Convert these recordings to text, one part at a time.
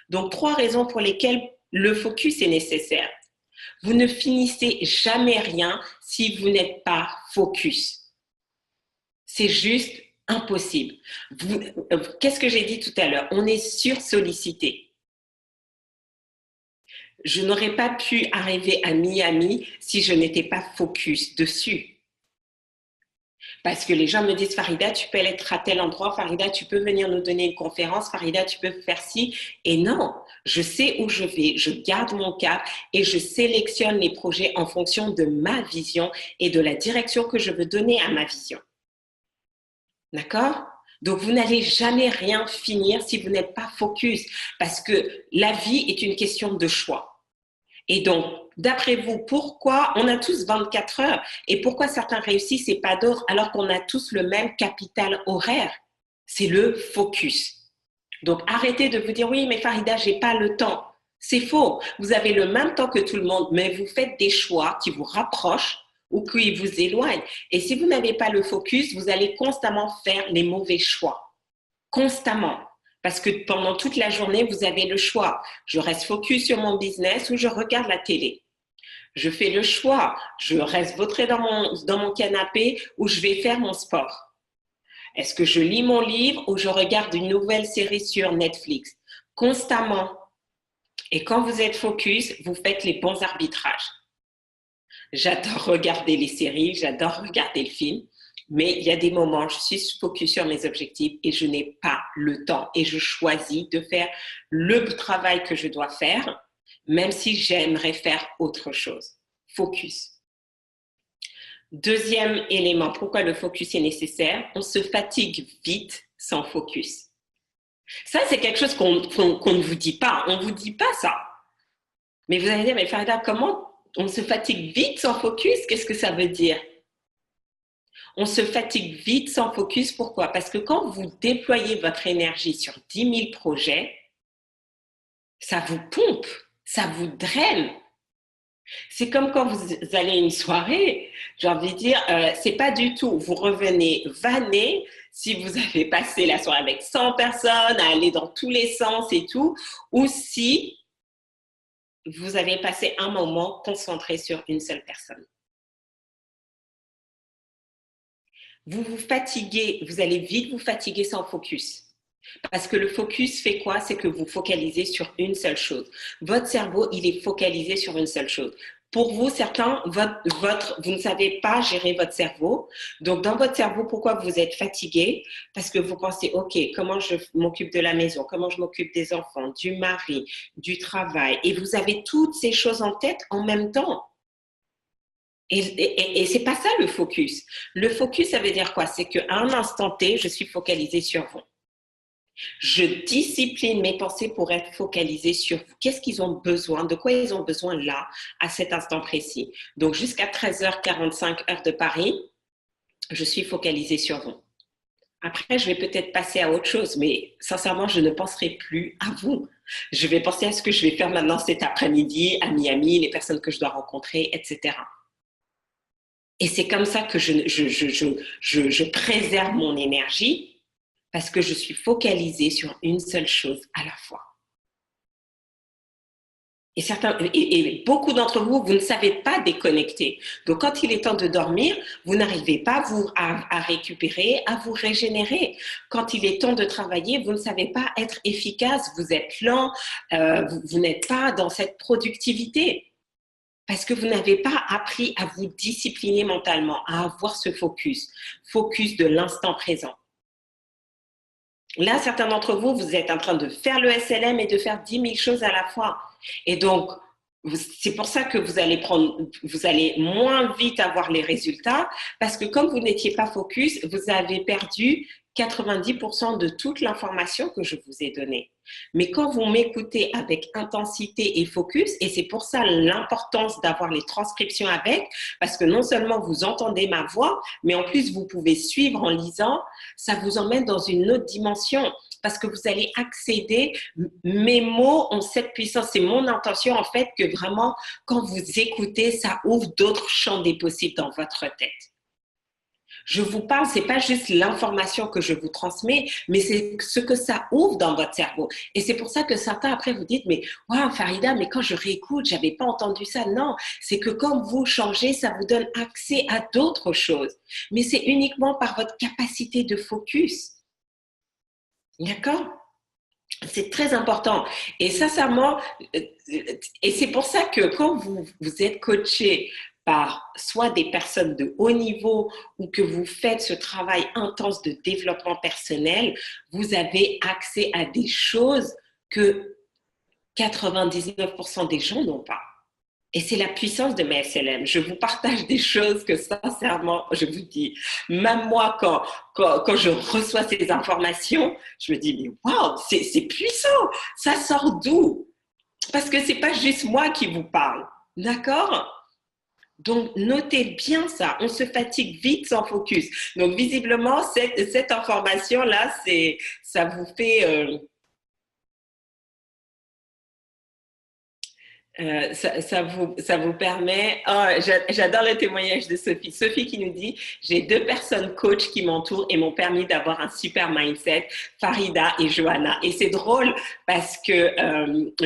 Donc, 3 raisons pour lesquelles le focus est nécessaire. Vous ne finissez jamais rien si vous n'êtes pas focus. C'est juste impossible. Qu'est-ce que j'ai dit tout à l'heure? On est sursollicité. Je n'aurais pas pu arriver à Miami si je n'étais pas focus dessus. Parce que les gens me disent, Farida, tu peux être à tel endroit, Farida, tu peux venir nous donner une conférence, Farida, tu peux faire ci. Et non, je sais où je vais, je garde mon cap et je sélectionne les projets en fonction de ma vision et de la direction que je veux donner à ma vision. D'accord? Donc, vous n'allez jamais rien finir si vous n'êtes pas focus parce que la vie est une question de choix. Et donc, d'après vous, pourquoi on a tous 24 heures et pourquoi certains réussissent et pas d'autres alors qu'on a tous le même capital horaire? C'est le focus. Donc, arrêtez de vous dire, oui, mais Farida, j'ai pas le temps. C'est faux. Vous avez le même temps que tout le monde, mais vous faites des choix qui vous rapprochent ou qui vous éloignent. Et si vous n'avez pas le focus, vous allez constamment faire les mauvais choix. Constamment. Parce que pendant toute la journée, vous avez le choix. Je reste focus sur mon business ou je regarde la télé. Je fais le choix. Je reste vautré dans mon canapé ou je vais faire mon sport. Est-ce que je lis mon livre ou je regarde une nouvelle série sur Netflix? Constamment. Et quand vous êtes focus, vous faites les bons arbitrages. J'adore regarder les séries, j'adore regarder le film. Mais il y a des moments, je suis focus sur mes objectifs et je n'ai pas le temps. Et je choisis de faire le travail que je dois faire, même si j'aimerais faire autre chose. Focus. Deuxième élément, pourquoi le focus est nécessaire? On se fatigue vite sans focus. Ça, c'est quelque chose qu'on ne vous dit pas. On ne vous dit pas ça. Mais vous allez dire, mais Farida, comment on se fatigue vite sans focus? Qu'est-ce que ça veut dire? On se fatigue vite sans focus. Pourquoi? Parce que quand vous déployez votre énergie sur 10 000 projets, ça vous pompe, ça vous draine. C'est comme quand vous allez à une soirée, j'ai envie de dire, c'est pas du tout, vous revenez vanné si vous avez passé la soirée avec 100 personnes, à aller dans tous les sens et tout, ou si vous avez passé un moment concentré sur une seule personne. Vous vous fatiguez, vous allez vite vous fatiguer sans focus. Parce que le focus fait quoi? C'est que vous focalisez sur une seule chose. Votre cerveau, il est focalisé sur une seule chose. Pour vous, certains, vous ne savez pas gérer votre cerveau. Donc, dans votre cerveau, pourquoi vous êtes fatigué? Parce que vous pensez, OK, comment je m'occupe de la maison? Comment je m'occupe des enfants, du mari, du travail? Et vous avez toutes ces choses en tête en même temps. Et c'est pas ça le focus. Le focus, ça veut dire quoi? C'est qu'à un instant T, je suis focalisée sur vous. Je discipline mes pensées pour être focalisée sur vous. Qu'est-ce qu'ils ont besoin? De quoi ils ont besoin là, à cet instant précis? Donc, jusqu'à 13h45 heure de Paris, je suis focalisée sur vous. Après, je vais peut-être passer à autre chose, mais sincèrement, je ne penserai plus à vous. Je vais penser à ce que je vais faire maintenant cet après-midi à Miami, les personnes que je dois rencontrer, etc. Et c'est comme ça que je préserve mon énergie parce que je suis focalisée sur une seule chose à la fois. Et beaucoup d'entre vous, vous ne savez pas déconnecter. Donc, quand il est temps de dormir, vous n'arrivez pas à récupérer, à vous régénérer. Quand il est temps de travailler, vous ne savez pas être efficace, vous êtes lent, vous n'êtes pas dans cette productivité. Parce que vous n'avez pas appris à vous discipliner mentalement, à avoir ce focus de l'instant présent. Là, certains d'entre vous, vous êtes en train de faire le SLM et de faire 10 000 choses à la fois. Et donc, c'est pour ça que vous allez moins vite avoir les résultats, parce que comme vous n'étiez pas focus, vous avez perdu 90% de toute l'information que je vous ai donnée. Mais quand vous m'écoutez avec intensité et focus, et c'est pour ça l'importance d'avoir les transcriptions avec, parce que non seulement vous entendez ma voix, mais en plus vous pouvez suivre en lisant, ça vous emmène dans une autre dimension, parce que vous allez accéder, mes mots ont cette puissance, c'est mon intention en fait que vraiment, quand vous écoutez, ça ouvre d'autres champs des possibles dans votre tête. Je vous parle, c'est pas juste l'information que je vous transmets, mais c'est ce que ça ouvre dans votre cerveau. Et c'est pour ça que certains après vous dites, mais waouh, Farida, mais quand je réécoute, j'avais pas entendu ça. Non, c'est que quand vous changez, ça vous donne accès à d'autres choses. Mais c'est uniquement par votre capacité de focus. D'accord? C'est très important. Et sincèrement, et c'est pour ça que quand vous êtes coaché par soit des personnes de haut niveau ou que vous faites ce travail intense de développement personnel, vous avez accès à des choses que 99% des gens n'ont pas. Et c'est la puissance de mes SLM. Je vous partage des choses que sincèrement, je vous dis, même moi, quand je reçois ces informations, je me dis, mais waouh, c'est puissant. Ça sort d'où? Parce que c'est pas juste moi qui vous parle. D'accord? Donc, notez bien ça. On se fatigue vite sans focus. Donc, visiblement, cette information-là, ça vous fait... ça vous permet. Oh, j'adore le témoignage de Sophie. Sophie qui nous dit, j'ai 2 personnes coach qui m'entourent et m'ont permis d'avoir un super mindset, Farida et Johanna. Et c'est drôle parce que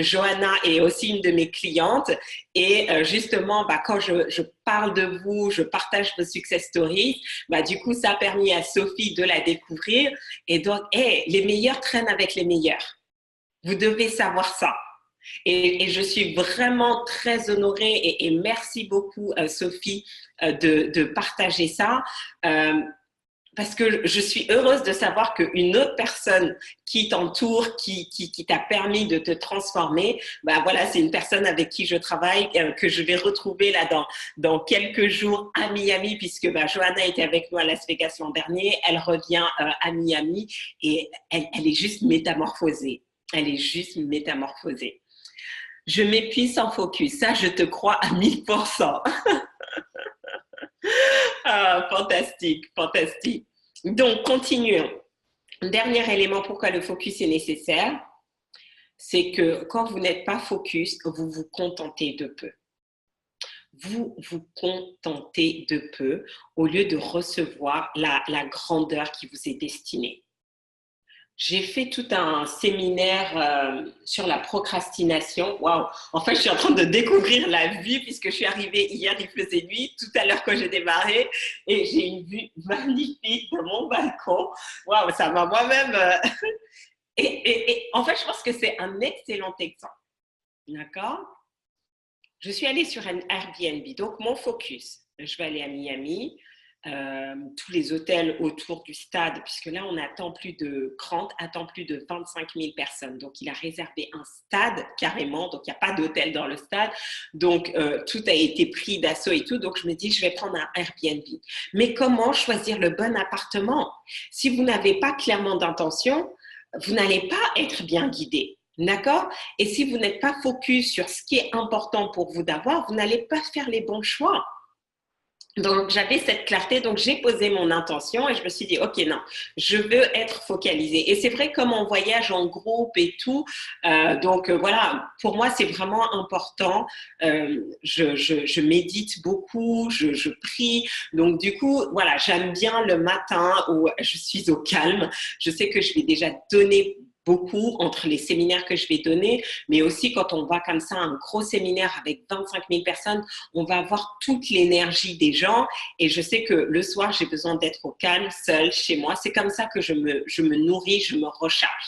Johanna est aussi une de mes clientes et justement, quand je parle de vous, je partage vos success stories, du coup, ça a permis à Sophie de la découvrir. Et donc, les meilleurs traînent avec les meilleurs. Vous devez savoir ça. Et je suis vraiment très honorée et merci beaucoup, Sophie, de partager ça. Parce que je suis heureuse de savoir qu'une autre personne qui t'entoure, qui t'a permis de te transformer, voilà, c'est une personne avec qui je travaille, que je vais retrouver là dans quelques jours à Miami, puisque Johanna était avec nous à Las Vegas l'an dernier. Elle revient à Miami et elle est juste métamorphosée. Elle est juste métamorphosée. Je m'épuise sans focus. Ça, je te crois à 1000%. Ah, fantastique, fantastique. Donc, continuons. Dernier élément pourquoi le focus est nécessaire, c'est que quand vous n'êtes pas focus, vous vous contentez de peu. Vous vous contentez de peu au lieu de recevoir la grandeur qui vous est destinée. J'ai fait tout un séminaire sur la procrastination. Waouh! En fait, je suis en train de découvrir la vue puisque je suis arrivée hier, il faisait nuit. Tout à l'heure, quand j'ai démarré, et j'ai une vue magnifique de mon balcon. Waouh! Ça m'a moi-même. Et en fait, je pense que c'est un excellent exemple. D'accord? Je suis allée sur un Airbnb. Donc, mon focus, je vais aller à Miami. Tous les hôtels autour du stade, puisque là, Grant attend plus de 25 000 personnes. Donc, il a réservé un stade carrément. Donc, il n'y a pas d'hôtel dans le stade. Donc, tout a été pris d'assaut et tout. Donc, je me dis, je vais prendre un Airbnb. Mais comment choisir le bon appartement? Si vous n'avez pas clairement d'intention, vous n'allez pas être bien guidé. D'accord? Et si vous n'êtes pas focus sur ce qui est important pour vous d'avoir, vous n'allez pas faire les bons choix. Donc, j'avais cette clarté, donc j'ai posé mon intention et je me suis dit, OK, non, je veux être focalisée. Et c'est vrai, comme on voyage en groupe et tout, voilà, pour moi, c'est vraiment important. Je médite beaucoup, je prie. Donc, du coup, voilà, j'aime bien le matin où je suis au calme. Je sais que je vais déjà donner beaucoup entre les séminaires que je vais donner, mais aussi quand on va comme ça un gros séminaire avec 25 000 personnes, on va avoir toute l'énergie des gens et je sais que le soir, j'ai besoin d'être au calme, seul, chez moi. C'est comme ça que je me nourris, je me recharge.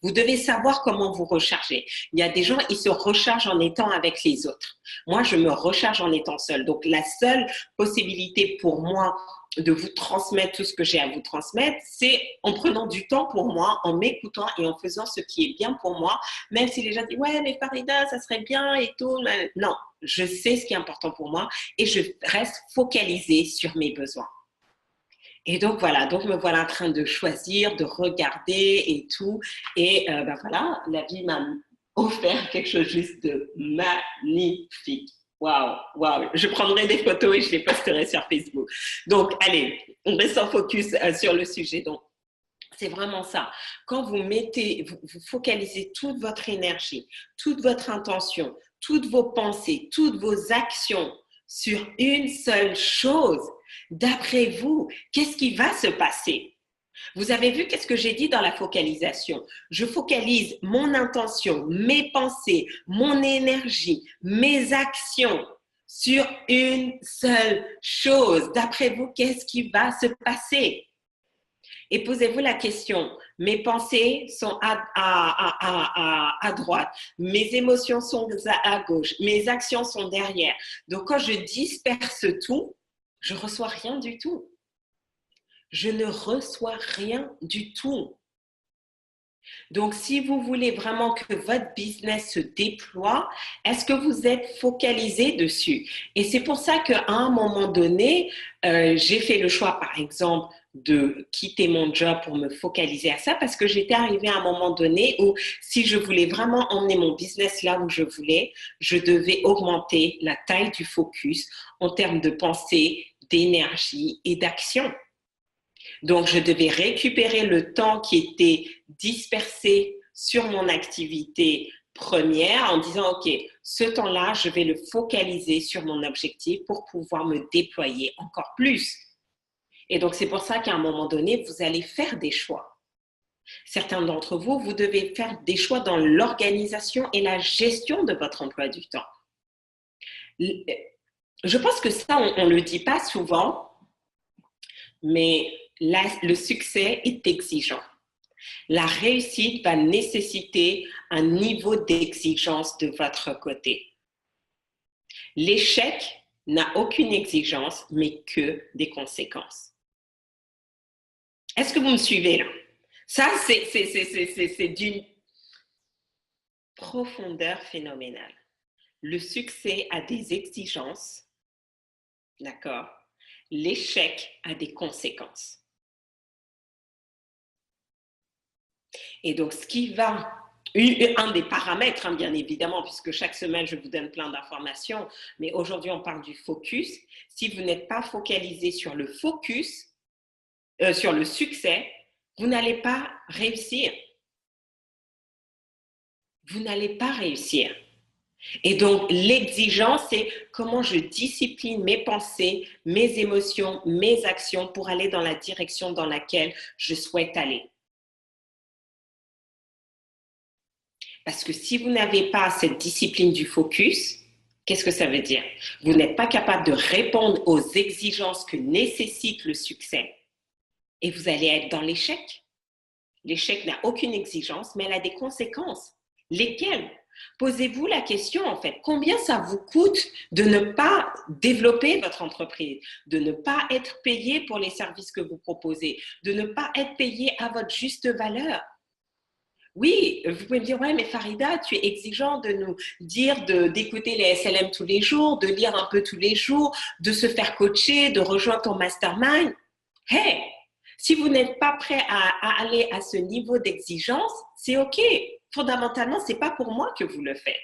Vous devez savoir comment vous recharger. Il y a des gens, ils se rechargent en étant avec les autres. Moi, je me recharge en étant seule. Donc, la seule possibilité pour moi de vous transmettre tout ce que j'ai à vous transmettre, c'est en prenant du temps pour moi, en m'écoutant et en faisant ce qui est bien pour moi, même si les gens disent « Ouais, mais Farida, ça serait bien et tout. » Non, je sais ce qui est important pour moi et je reste focalisée sur mes besoins. Et donc, voilà, donc me voilà en train de choisir, de regarder et tout. Et voilà, la vie m'a offert quelque chose juste de magnifique. Waouh, waouh. Je prendrai des photos et je les posterai sur Facebook. Donc, allez, on reste en focus sur le sujet. Donc, c'est vraiment ça. Quand vous vous focalisez toute votre énergie, toute votre intention, toutes vos pensées, toutes vos actions sur une seule chose, D'après vous, qu'est-ce qui va se passer? Vous avez vu qu'est-ce que j'ai dit dans la focalisation? Je focalise mon intention, mes pensées, mon énergie, mes actions sur une seule chose. D'après vous, qu'est-ce qui va se passer? Et posez-vous la question, mes pensées sont à droite, mes émotions sont à gauche, mes actions sont derrière. Donc, quand je disperse tout, je ne reçois rien du tout. Je ne reçois rien du tout. Donc, si vous voulez vraiment que votre business se déploie, est-ce que vous êtes focalisé dessus? Et c'est pour ça qu'à un moment donné, j'ai fait le choix, par exemple, de quitter mon job pour me focaliser à ça parce que j'étais arrivée à un moment donné où si je voulais vraiment emmener mon business là où je voulais, je devais augmenter la taille du focus en termes de pensée, d'énergie et d'action. Donc, je devais récupérer le temps qui était dispersé sur mon activité première en disant, OK, ce temps-là, je vais le focaliser sur mon objectif pour pouvoir me déployer encore plus. Et donc, c'est pour ça qu'à un moment donné, vous allez faire des choix. Certains d'entre vous, vous devez faire des choix dans l'organisation et la gestion de votre emploi du temps. Je pense que ça, on ne le dit pas souvent, mais le succès est exigeant. La réussite va nécessiter un niveau d'exigence de votre côté. L'échec n'a aucune exigence, mais que des conséquences. Est-ce que vous me suivez là? Ça, c'est d'une profondeur phénoménale. Le succès a des exigences, d'accord? L'échec a des conséquences. Et donc, ce qui va, un des paramètres, hein, bien évidemment, puisque chaque semaine, je vous donne plein d'informations, mais aujourd'hui, on parle du focus. Si vous n'êtes pas focalisé sur le focus, sur le succès, vous n'allez pas réussir. Vous n'allez pas réussir. Et donc, l'exigence, c'est comment je discipline mes pensées, mes émotions, mes actions pour aller dans la direction dans laquelle je souhaite aller. Parce que si vous n'avez pas cette discipline du focus, qu'est-ce que ça veut dire? Vous n'êtes pas capable de répondre aux exigences que nécessite le succès et vous allez être dans l'échec. L'échec n'a aucune exigence, mais elle a des conséquences. Lesquelles? Posez-vous la question, en fait, combien ça vous coûte de ne pas développer votre entreprise, de ne pas être payé pour les services que vous proposez, de ne pas être payé à votre juste valeur? Oui, vous pouvez me dire, ouais, mais Farida, tu es exigeant de nous dire d'écouter les SLM tous les jours, de lire un peu tous les jours, de se faire coacher, de rejoindre ton mastermind. Hey, si vous n'êtes pas prêt à aller à ce niveau d'exigence, c'est OK. Fondamentalement, ce n'est pas pour moi que vous le faites.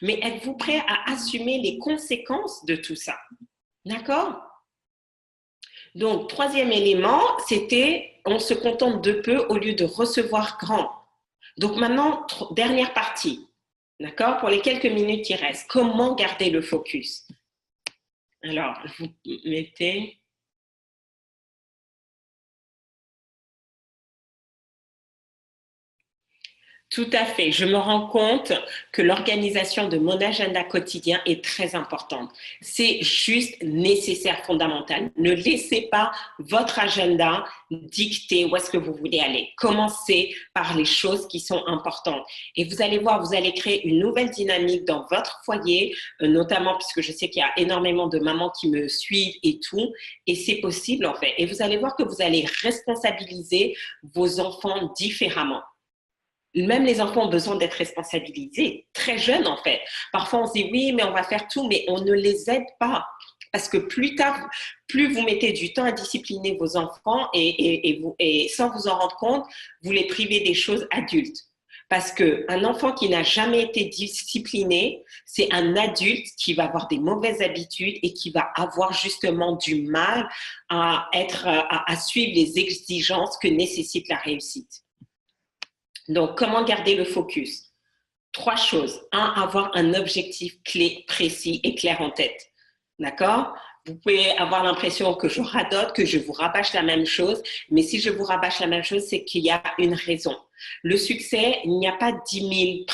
Mais êtes-vous prêt à assumer les conséquences de tout ça? D'accord? Donc, troisième élément, c'était on se contente de peu au lieu de recevoir grand. Donc maintenant, dernière partie, d'accord? Pour les quelques minutes qui restent, comment garder le focus? Alors, vous mettez... Tout à fait. Je me rends compte que l'organisation de mon agenda quotidien est très importante. C'est juste nécessaire, fondamental. Ne laissez pas votre agenda dicter où est-ce que vous voulez aller. Commencez par les choses qui sont importantes. Et vous allez voir, vous allez créer une nouvelle dynamique dans votre foyer, notamment puisque je sais qu'il y a énormément de mamans qui me suivent et tout. Et c'est possible, en fait. Et vous allez voir que vous allez responsabiliser vos enfants différemment. Même les enfants ont besoin d'être responsabilisés, très jeunes en fait. Parfois, on se dit oui, mais on va faire tout, mais on ne les aide pas. Parce que plus tard, plus vous mettez du temps à discipliner vos enfants et sans vous en rendre compte, vous les privez des choses adultes. Parce qu'un enfant qui n'a jamais été discipliné, c'est un adulte qui va avoir des mauvaises habitudes et qui va avoir justement du mal à suivre les exigences que nécessite la réussite. Donc, comment garder le focus? 3 choses. 1, avoir un objectif clé, précis et clair en tête. D'accord? Vous pouvez avoir l'impression que je radote, que je vous rabâche la même chose, mais si je vous rabâche la même chose, c'est qu'il y a une raison. Le succès, il n'y a pas 10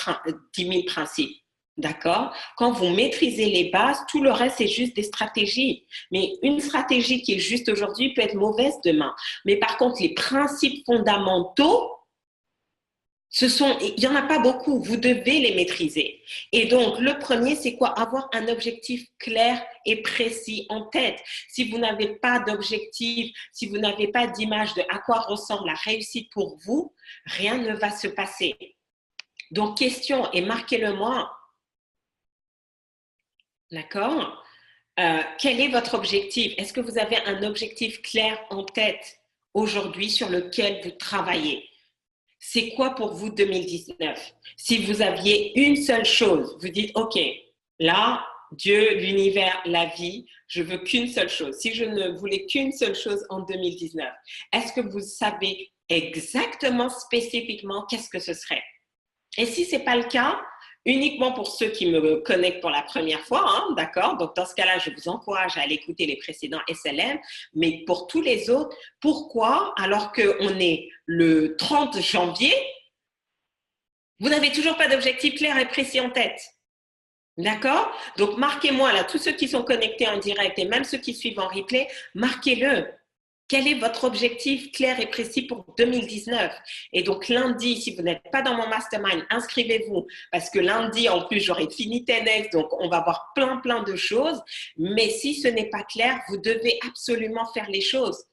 000 principes. D'accord? Quand vous maîtrisez les bases, tout le reste, c'est juste des stratégies. Mais une stratégie qui est juste aujourd'hui peut être mauvaise demain. Mais par contre, les principes fondamentaux, il n'y en a pas beaucoup, vous devez les maîtriser. Et donc, le premier, c'est quoi? Avoir un objectif clair et précis en tête. Si vous n'avez pas d'objectif, si vous n'avez pas d'image de à quoi ressemble la réussite pour vous, rien ne va se passer. Donc, question, et marquez-le moi. D'accord? Quel est votre objectif? Est-ce que vous avez un objectif clair en tête aujourd'hui sur lequel vous travaillez? C'est quoi pour vous 2019? Si vous aviez une seule chose, vous dites, OK, là, Dieu, l'univers, la vie, je veux qu'une seule chose. Si je ne voulais qu'une seule chose en 2019, est-ce que vous savez exactement, spécifiquement, qu'est-ce que ce serait? Et si ce n'est pas le cas, uniquement pour ceux qui me connectent pour la première fois, hein, d'accord? Donc, dans ce cas-là, je vous encourage à aller écouter les précédents SLM. Mais pour tous les autres, pourquoi, alors qu'on est le 30 janvier, vous n'avez toujours pas d'objectif clair et précis en tête? D'accord? Donc, marquez-moi là, tous ceux qui sont connectés en direct et même ceux qui suivent en replay, marquez-le. Quel est votre objectif clair et précis pour 2019? Et donc lundi, si vous n'êtes pas dans mon mastermind, inscrivez-vous parce que lundi, en plus, j'aurai fini 10X, donc on va voir plein de choses. Mais si ce n'est pas clair, vous devez absolument faire les choses.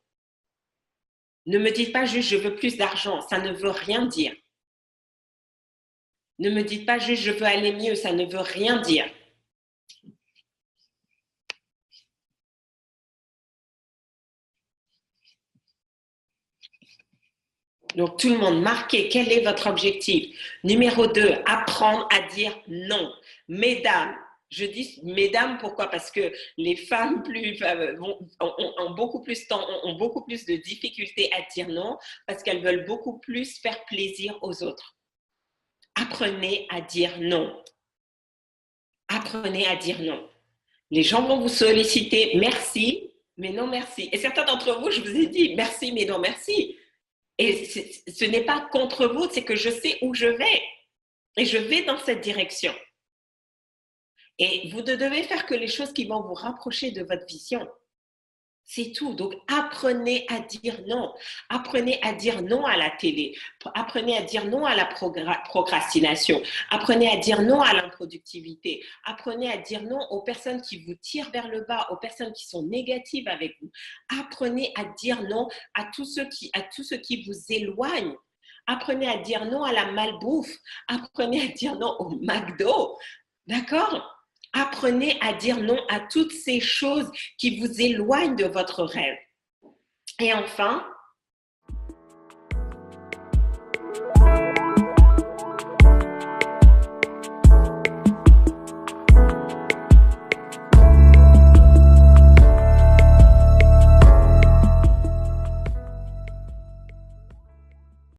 Ne me dites pas juste « je veux plus d'argent », ça ne veut rien dire. Ne me dites pas juste « je veux aller mieux », ça ne veut rien dire. Donc, tout le monde, marquez quel est votre objectif. Numéro 2, apprendre à dire non. Mesdames, je dis mesdames, pourquoi? Parce que les femmes ont beaucoup plus de difficultés à dire non parce qu'elles veulent beaucoup plus faire plaisir aux autres. Apprenez à dire non. Apprenez à dire non. Les gens vont vous solliciter, merci, mais non merci. Et certains d'entre vous, je vous ai dit merci, mais non merci. Et ce n'est pas contre vous, c'est que je sais où je vais. Et je vais dans cette direction. Et vous ne devez faire que les choses qui vont vous rapprocher de votre vision. C'est tout. Donc, apprenez à dire non. Apprenez à dire non à la télé. Apprenez à dire non à la procrastination. Apprenez à dire non à l'improductivité. Apprenez à dire non aux personnes qui vous tirent vers le bas, aux personnes qui sont négatives avec vous. Apprenez à dire non à tout ce qui vous éloigne. Apprenez à dire non à la malbouffe. Apprenez à dire non au McDo. D'accord? Apprenez à dire non à toutes ces choses qui vous éloignent de votre rêve. Et enfin,